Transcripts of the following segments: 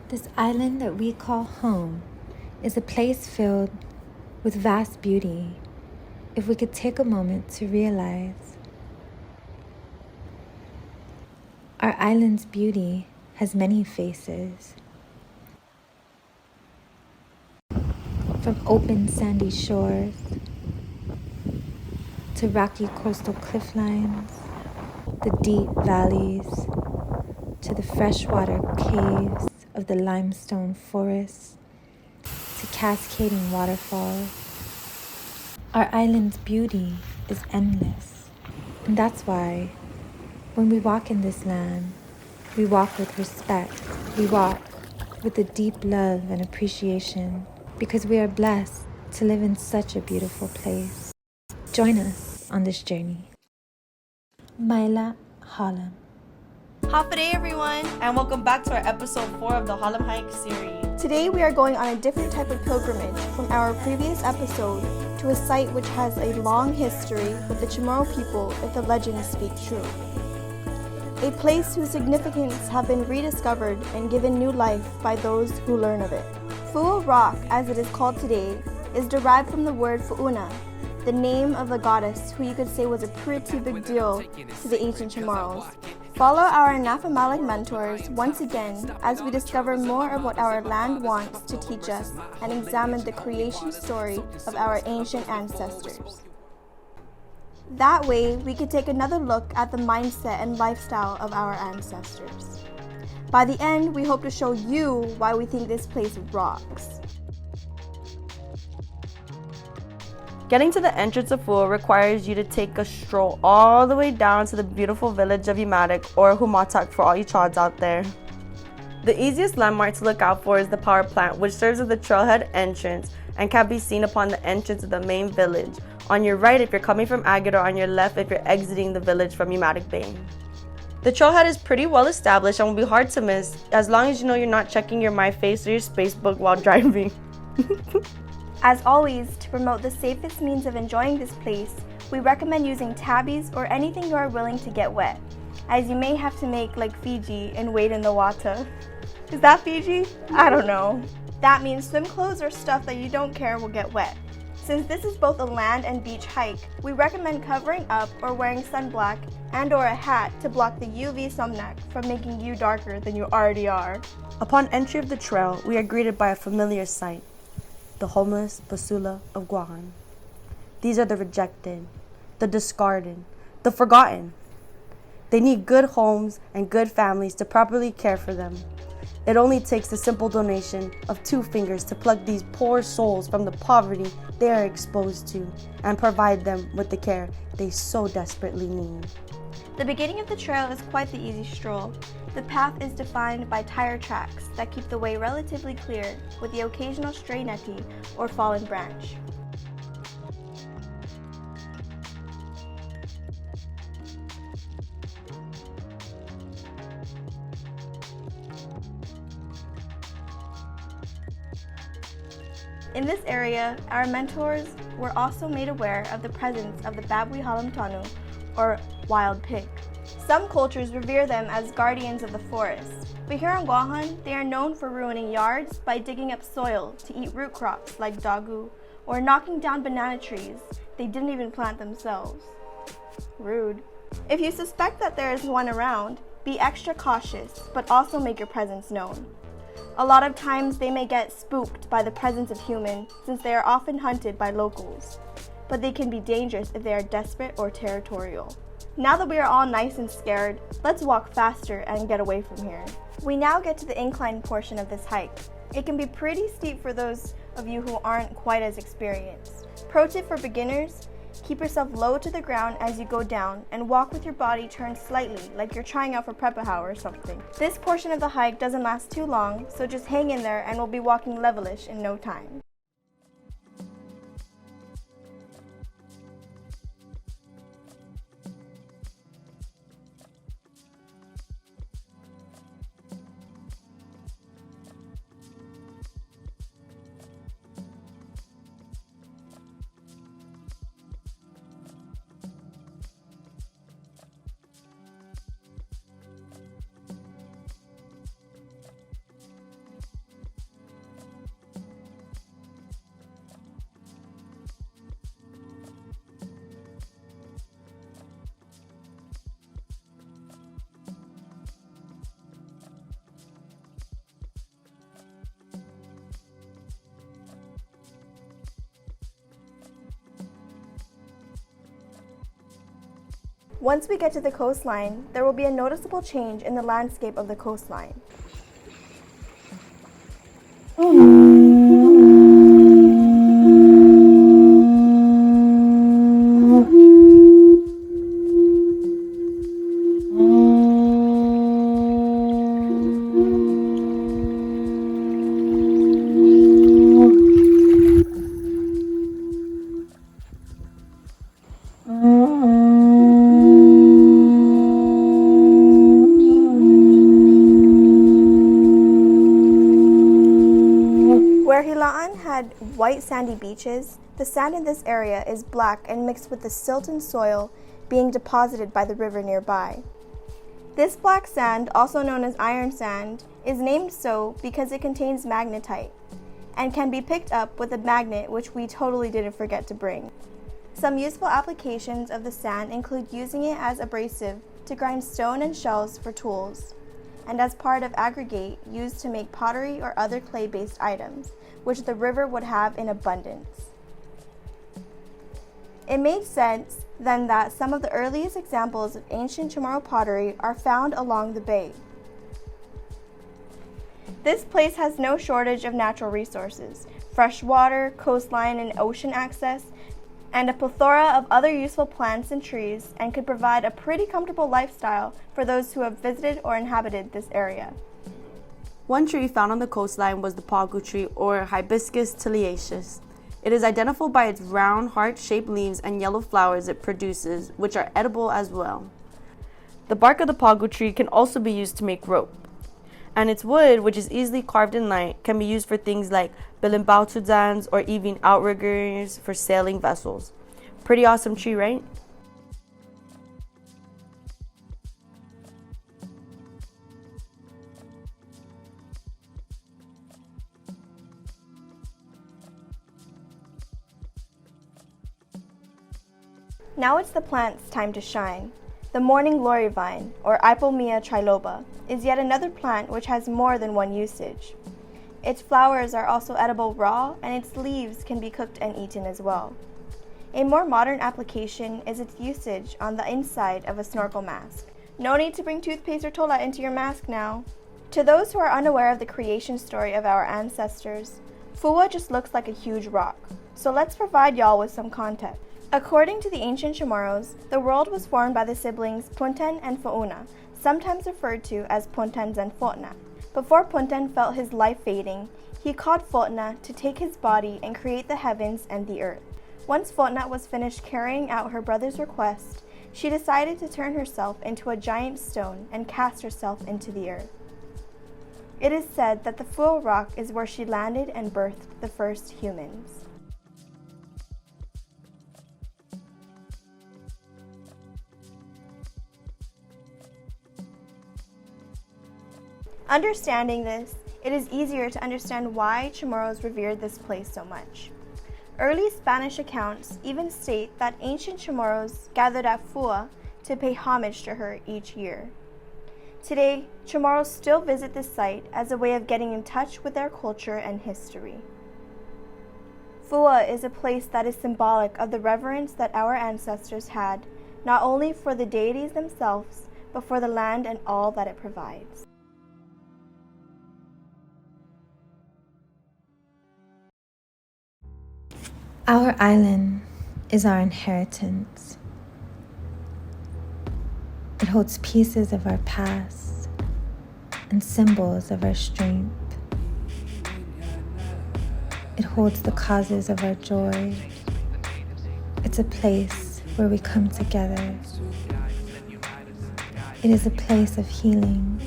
This island that we call home is a place filled with vast beauty if we could take a moment to realize our island's beauty has many faces. From open sandy shores to rocky coastal cliff lines, the deep valleys, to the freshwater caves of the limestone forests, to cascading waterfalls. Our island's beauty is endless, and that's why when we walk in this land, we walk with respect. We walk with a deep love and appreciation because we are blessed to live in such a beautiful place. Join us on this journey. Mañe'lu, Halom. Happy day, everyone, and welcome back to our episode 4 of the Halom Hike series. Today we are going on a different type of pilgrimage from our previous episode to a site which has a long history with the Chamorro people if the legends speak true. A place whose significance have been rediscovered and given new life by those who learn of it. Fouha Rock, as it is called today, is derived from the word Fou'una, the name of a goddess who you could say was a pretty big deal to the ancient Chamorros. Follow our Nafamalik mentors once again as we discover more of what our land wants to teach us and examine the creation story of our ancient ancestors. That way, we could take another look at the mindset and lifestyle of our ancestors. By the end, we hope to show you why we think this place rocks. Getting to the entrance of Fouha requires you to take a stroll all the way down to the beautiful village of Yamatic, or Humatak for all you chods out there. The easiest landmark to look out for is the power plant, which serves as the trailhead entrance and can be seen upon the entrance of the main village. On your right if you're coming from Agate, or on your left if you're exiting the village from Yamatic Bay. The trailhead is pretty well established and will be hard to miss as long as you know you're not checking your MyFace or your Spacebook while driving. As always, to promote the safest means of enjoying this place, we recommend using tabbies or anything you are willing to get wet, as you may have to make like Fiji and wade in the water. Is that Fiji? I don't know. That means swim clothes or stuff that you don't care will get wet. Since this is both a land and beach hike, we recommend covering up or wearing sunblock and or a hat to block the UV sunlight from making you darker than you already are. Upon entry of the trail, we are greeted by a familiar sight. The homeless basula of Guam. These are the rejected, the discarded, the forgotten. They need good homes and good families to properly care for them. It only takes the simple donation of 2 fingers to pluck these poor souls from the poverty they are exposed to and provide them with the care they so desperately need. The beginning of the trail is quite the easy stroll. The path is defined by tire tracks that keep the way relatively clear, with the occasional stray neti or fallen branch. In this area, our mentors were also made aware of the presence of the Babui Halom Tanu, or wild pig. Some cultures revere them as guardians of the forest, but here on Guam, they are known for ruining yards by digging up soil to eat root crops like dagu, or knocking down banana trees they didn't even plant themselves. Rude. If you suspect that there is one around, be extra cautious, but also make your presence known. A lot of times they may get spooked by the presence of humans since they are often hunted by locals, but they can be dangerous if they are desperate or territorial. Now that we are all nice and scared, let's walk faster and get away from here. We now get to the incline portion of this hike. It can be pretty steep for those of you who aren't quite as experienced. Pro tip for beginners, keep yourself low to the ground as you go down and walk with your body turned slightly like you're trying out for Prepahow or something. This portion of the hike doesn't last too long, so just hang in there and we'll be walking levelish in no time. Once we get to the coastline, there will be a noticeable change in the landscape of the coastline. Where Hilaan had white sandy beaches, the sand in this area is black and mixed with the silt and soil being deposited by the river nearby. This black sand, also known as iron sand, is named so because it contains magnetite and can be picked up with a magnet, which we totally didn't forget to bring. Some useful applications of the sand include using it as abrasive to grind stone and shells for tools, and as part of aggregate used to make pottery or other clay-based items, which the river would have in abundance. It made sense then that some of the earliest examples of ancient Chamorro pottery are found along the bay. This place has no shortage of natural resources, fresh water, coastline and ocean access, and a plethora of other useful plants and trees, and could provide a pretty comfortable lifestyle for those who have visited or inhabited this area. One tree found on the coastline was the pagu tree, or Hibiscus tiliaceus. It is identified by its round, heart-shaped leaves and yellow flowers it produces, which are edible as well. The bark of the pagu tree can also be used to make rope, and its wood, which is easily carved in light, can be used for things like bilimbautudzans or even outriggers for sailing vessels. Pretty awesome tree, right? Now it's the plant's time to shine. The morning glory vine, or Ipomea triloba, is yet another plant which has more than one usage. Its flowers are also edible raw, and its leaves can be cooked and eaten as well. A more modern application is its usage on the inside of a snorkel mask. No need to bring toothpaste or tola into your mask now. To those who are unaware of the creation story of our ancestors, Fouha just looks like a huge rock, so let's provide y'all with some context. According to the ancient Chamorros, the world was formed by the siblings Punten and Fouha, sometimes referred to as Puntens and Fotna. Before Punten felt his life fading, he called Fotna to take his body and create the heavens and the earth. Once Fotna was finished carrying out her brother's request, she decided to turn herself into a giant stone and cast herself into the earth. It is said that the Fouha rock is where she landed and birthed the first humans. Understanding this, it is easier to understand why Chamorros revered this place so much. Early Spanish accounts even state that ancient Chamorros gathered at Fouha to pay homage to her each year. Today, Chamorros still visit this site as a way of getting in touch with their culture and history. Fouha is a place that is symbolic of the reverence that our ancestors had, not only for the deities themselves, but for the land and all that it provides. Our island is our inheritance. It holds pieces of our past and symbols of our strength. It holds the causes of our joy. It's a place where we come together. It is a place of healing.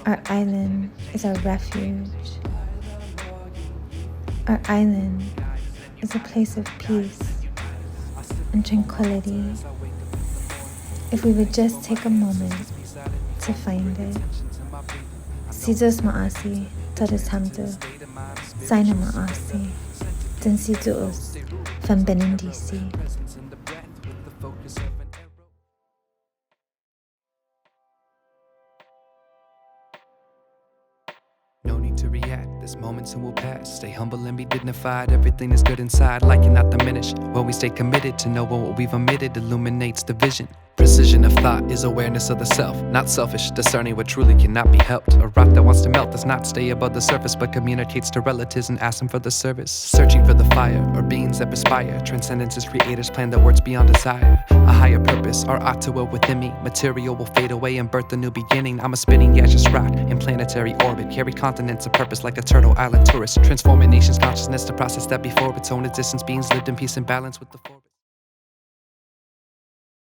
Our island is our refuge. Our island is a place of peace and tranquility. If we would just take a moment to find it. Sidus ma'asi, todos hamdu. Saina ma'asi, dan sidus, van benindisi. No need to react. This moment soon will pass. Stay humble and be dignified. Everything is good inside, like it not diminish. When we stay committed to knowing what we've omitted, illuminates the vision. Precision of thought is awareness of the self, not selfish, discerning what truly cannot be helped. A rock that wants to melt does not stay above the surface, but communicates to relatives and asks them for the service. Searching for the fire, or beings that perspire. Transcendence is creator's plan that works beyond desire. A higher purpose, or ought to will within me. Material will fade away and birth a new beginning. I'm a spinning gaseous rock in planetary orbit. Carry continents of purpose like a turtle island tourist. Transforming nations' consciousness to process that before its own existence. Beings lived in peace and balance with the force.